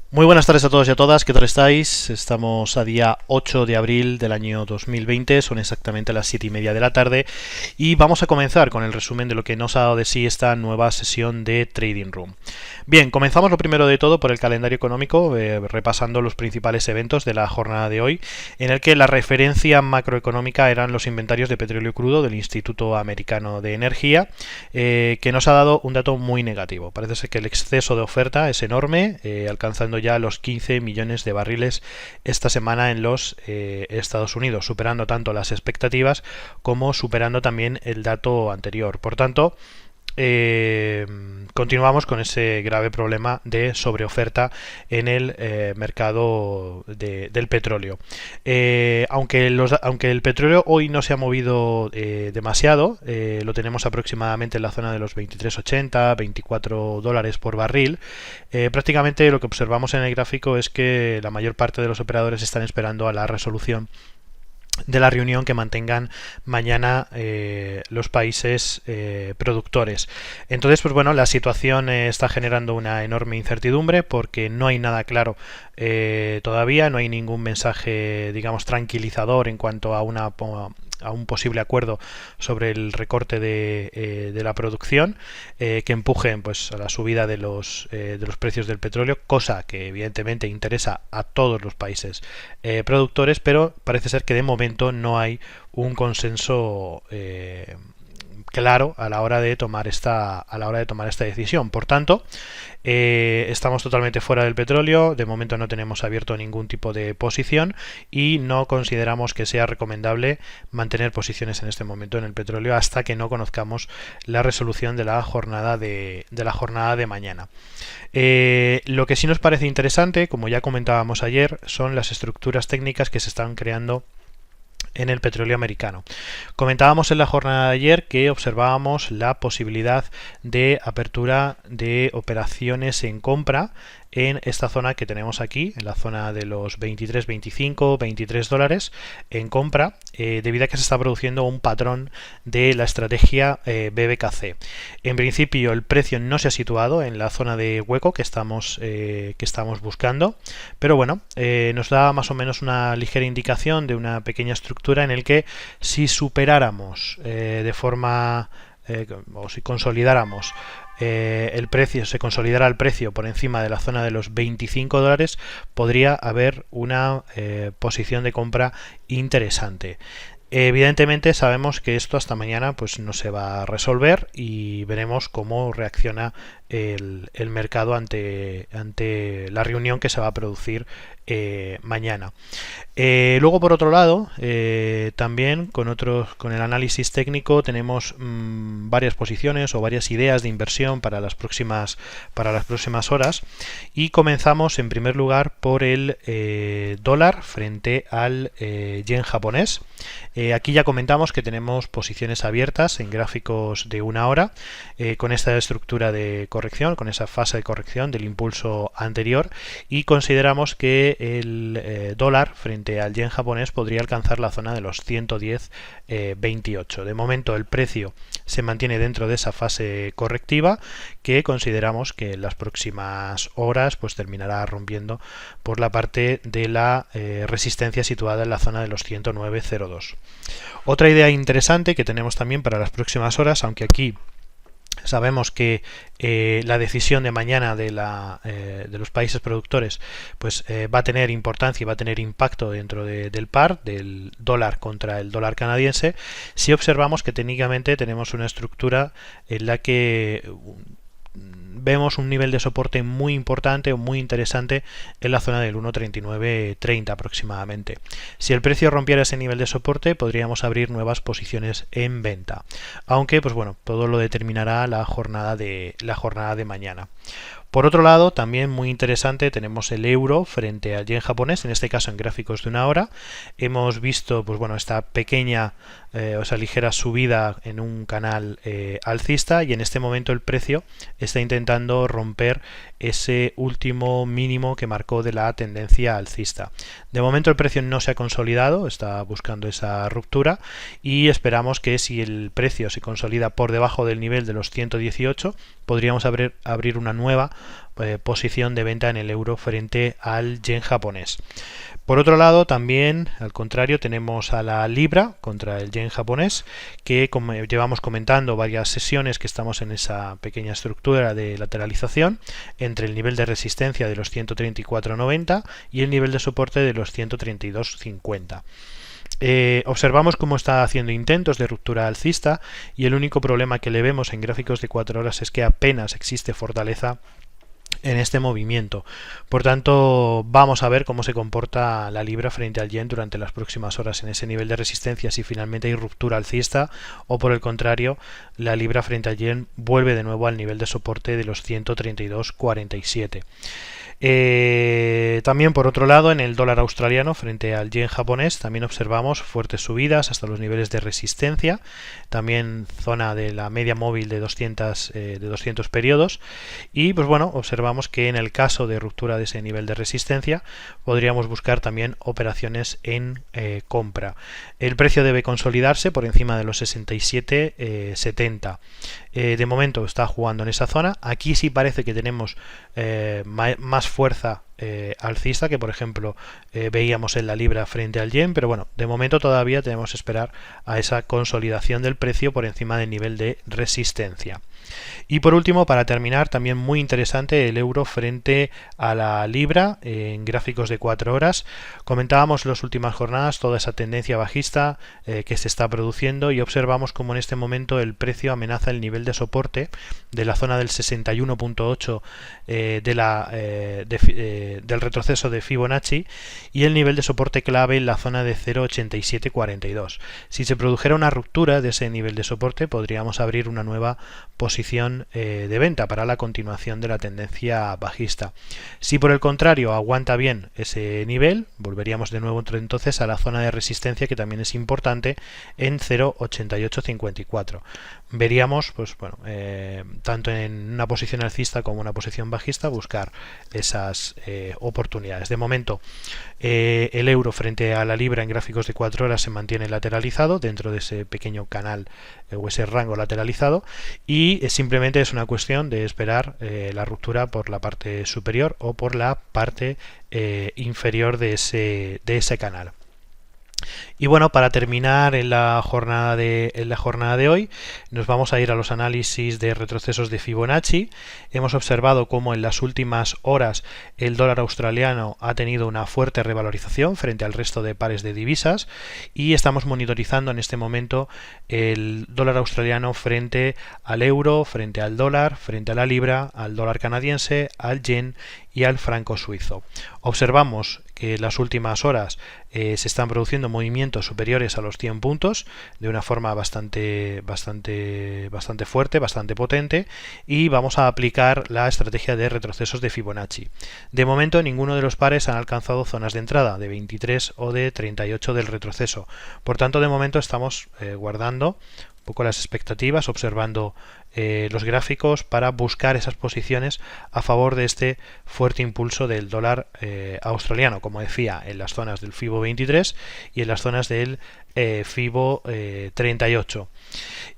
Muy buenas tardes a todos y a todas, ¿qué tal estáis? Estamos a día 8 de abril del año 2020, son exactamente las 7:30 de la tarde y vamos a comenzar con el resumen de lo que nos ha dado de sí esta nueva sesión de Trading Room. Bien, comenzamos lo primero de todo por el calendario económico, repasando los principales eventos de la jornada de hoy, en el que la referencia macroeconómica eran los inventarios de petróleo crudo del Instituto Americano de Energía, que nos ha dado un dato muy negativo. Parece ser que el exceso de oferta es enorme, alcanzando ya los 15 millones de barriles esta semana en los Estados Unidos, superando tanto las expectativas como superando también el dato anterior. Por tanto, continuamos con ese grave problema de sobreoferta en el mercado del petróleo. Aunque el petróleo hoy no se ha movido demasiado, lo tenemos aproximadamente en la zona de los 23,80, 24 dólares por barril. Prácticamente lo que observamos en el gráfico es que la mayor parte de los operadores están esperando a la resolución de la reunión que mantengan mañana los países productores. Entonces, pues bueno, la situación está generando una enorme incertidumbre porque no hay nada claro todavía, no hay ningún mensaje, digamos, tranquilizador en cuanto a un posible acuerdo sobre el recorte de la producción que empujen pues a la subida de los precios del petróleo, cosa que evidentemente interesa a todos los países productores, pero parece ser que de momento no hay un consenso claro a la hora de tomar esta decisión. Por tanto, estamos totalmente fuera del petróleo, de momento no tenemos abierto ningún tipo de posición y no consideramos que sea recomendable mantener posiciones en este momento en el petróleo hasta que no conozcamos la resolución de la jornada de mañana. Lo que sí nos parece interesante, como ya comentábamos ayer, son las estructuras técnicas que se están creando en el petróleo americano. Comentábamos en la jornada de ayer que observábamos la posibilidad de apertura de operaciones en compra en esta zona que tenemos aquí, en la zona de los 23, 25, 23 dólares en compra, debido a que se está produciendo un patrón de la estrategia BBKC. En principio el precio no se ha situado en la zona de hueco que estamos buscando, pero bueno, nos da más o menos una ligera indicación de una pequeña estructura en el que si superáramos de forma o si consolidáramos el precio, se consolidara el precio por encima de la zona de los 25 dólares, podría haber una posición de compra interesante. Evidentemente sabemos que esto hasta mañana pues no se va a resolver y veremos cómo reacciona el mercado ante la reunión que se va a producir mañana. Luego, por otro lado, también con el análisis técnico tenemos varias posiciones o varias ideas de inversión para las próximas horas, y comenzamos en primer lugar por el dólar frente al yen japonés. Aquí ya comentamos que tenemos posiciones abiertas en gráficos de una hora con esta estructura de corrección, con esa fase de corrección del impulso anterior, y consideramos que el dólar frente al yen japonés podría alcanzar la zona de los 110,28. De momento el precio se mantiene dentro de esa fase correctiva que consideramos que en las próximas horas pues terminará rompiendo por la parte de la resistencia situada en la zona de los 109,02. Otra idea interesante que tenemos también para las próximas horas, aunque aquí sabemos que la decisión de mañana de los países productores pues va a tener importancia y va a tener impacto dentro del par del dólar contra el dólar canadiense. Si observamos que técnicamente tenemos una estructura en la que vemos un nivel de soporte muy importante o muy interesante en la zona del 1.3930 aproximadamente. Si el precio rompiera ese nivel de soporte, podríamos abrir nuevas posiciones en venta, aunque pues bueno, todo lo determinará la jornada de mañana. Por otro lado, también muy interesante, tenemos el euro frente al yen japonés, en este caso en gráficos de una hora. Hemos visto pues bueno, esta pequeña o esa ligera subida en un canal alcista, y en este momento el precio está intentando romper ese último mínimo que marcó de la tendencia alcista. De momento el precio no se ha consolidado, está buscando esa ruptura, y esperamos que si el precio se consolida por debajo del nivel de los 118, podríamos abrir una nueva posición de venta en el euro frente al yen japonés. Por otro lado, también, al contrario, tenemos a la libra contra el yen japonés, que como llevamos comentando varias sesiones, que estamos en esa pequeña estructura de lateralización entre el nivel de resistencia de los 134.90 y el nivel de soporte de los 132.50. Observamos cómo está haciendo intentos de ruptura alcista, y el único problema que le vemos en gráficos de 4 horas es que apenas existe fortaleza en este movimiento. Por tanto, vamos a ver cómo se comporta la libra frente al yen durante las próximas horas en ese nivel de resistencia, si finalmente hay ruptura alcista, o por el contrario, la libra frente al yen vuelve de nuevo al nivel de soporte de los 132.47. También, por otro lado, en el dólar australiano frente al yen japonés también observamos fuertes subidas hasta los niveles de resistencia, también zona de la media móvil de 200 periodos, y pues bueno, observamos que en el caso de ruptura de ese nivel de resistencia podríamos buscar también operaciones en compra. El precio debe consolidarse por encima de los 67,70. De momento está jugando en esa zona. Aquí sí parece que tenemos más fuerza alcista que, por ejemplo, veíamos en la libra frente al yen, pero bueno, de momento todavía tenemos que esperar a esa consolidación del precio por encima del nivel de resistencia. Y por último, para terminar, también muy interesante el euro frente a la libra en gráficos de 4 horas. Comentábamos en las últimas jornadas toda esa tendencia bajista que se está produciendo, y observamos como en este momento el precio amenaza el nivel de soporte de la zona del 61.8 del retroceso de Fibonacci, y el nivel de soporte clave en la zona de 0.8742. Si se produjera una ruptura de ese nivel de soporte, podríamos abrir una nueva posición de venta para la continuación de la tendencia bajista. Si por el contrario aguanta bien ese nivel, volveríamos de nuevo entonces a la zona de resistencia, que también es importante, en 0.8854. Veríamos, pues bueno, tanto en una posición alcista como una posición bajista, buscar esas oportunidades. De momento, el euro frente a la libra en gráficos de 4 horas se mantiene lateralizado dentro de ese pequeño canal o ese rango lateralizado, y simplemente es una cuestión de esperar la ruptura por la parte superior o por la parte inferior de ese canal. Y bueno, para terminar en la jornada de hoy, nos vamos a ir a los análisis de retrocesos de Fibonacci. Hemos observado cómo en las últimas horas el dólar australiano ha tenido una fuerte revalorización frente al resto de pares de divisas, y estamos monitorizando en este momento el dólar australiano frente al euro, frente al dólar, frente a la libra, al dólar canadiense, al yen y al franco suizo. Observamos que en las últimas horas se están produciendo movimientos superiores a los 100 puntos de una forma bastante fuerte, bastante potente, y vamos a aplicar la estrategia de retrocesos de Fibonacci. De momento ninguno de los pares han alcanzado zonas de entrada de 23 o de 38 del retroceso. Por tanto, de momento estamos guardando un poco las expectativas, observando los gráficos para buscar esas posiciones a favor de este fuerte impulso del dólar australiano, como decía, en las zonas del FIBO 23 y en las zonas del FIBO 38.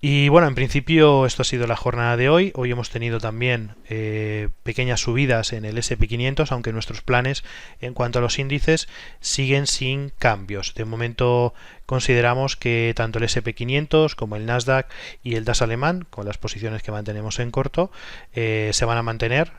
Y bueno, en principio esto ha sido la jornada de hoy. Hoy hemos tenido también pequeñas subidas en el SP500, aunque nuestros planes en cuanto a los índices siguen sin cambios. De momento consideramos que tanto el SP500 como el Nasdaq y el DAX alemán, con las posiciones que mantenemos en corto, se van a mantener.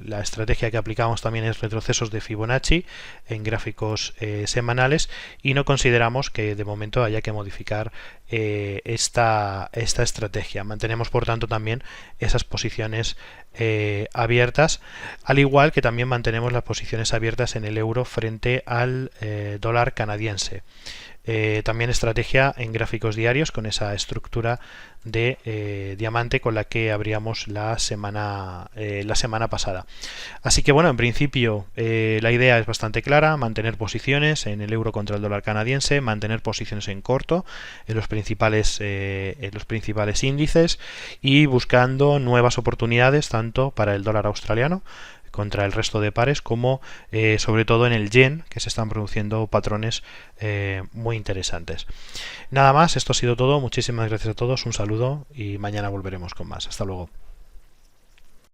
La estrategia que aplicamos también es retrocesos de Fibonacci en gráficos semanales, y no consideramos que de momento haya que modificar esta estrategia. Mantenemos por tanto también esas posiciones abiertas, al igual que también mantenemos las posiciones abiertas en el euro frente al dólar canadiense. también estrategia en gráficos diarios con esa estructura de diamante con la que abríamos la semana pasada. Así que bueno, en principio la idea es bastante clara: mantener posiciones en el euro contra el dólar canadiense, mantener posiciones en corto en los principales índices, y buscando nuevas oportunidades tanto para el dólar australiano contra el resto de pares, como sobre todo en el yen, que se están produciendo patrones muy interesantes. Nada más, esto ha sido todo. Muchísimas gracias a todos, un saludo y mañana volveremos con más. Hasta luego.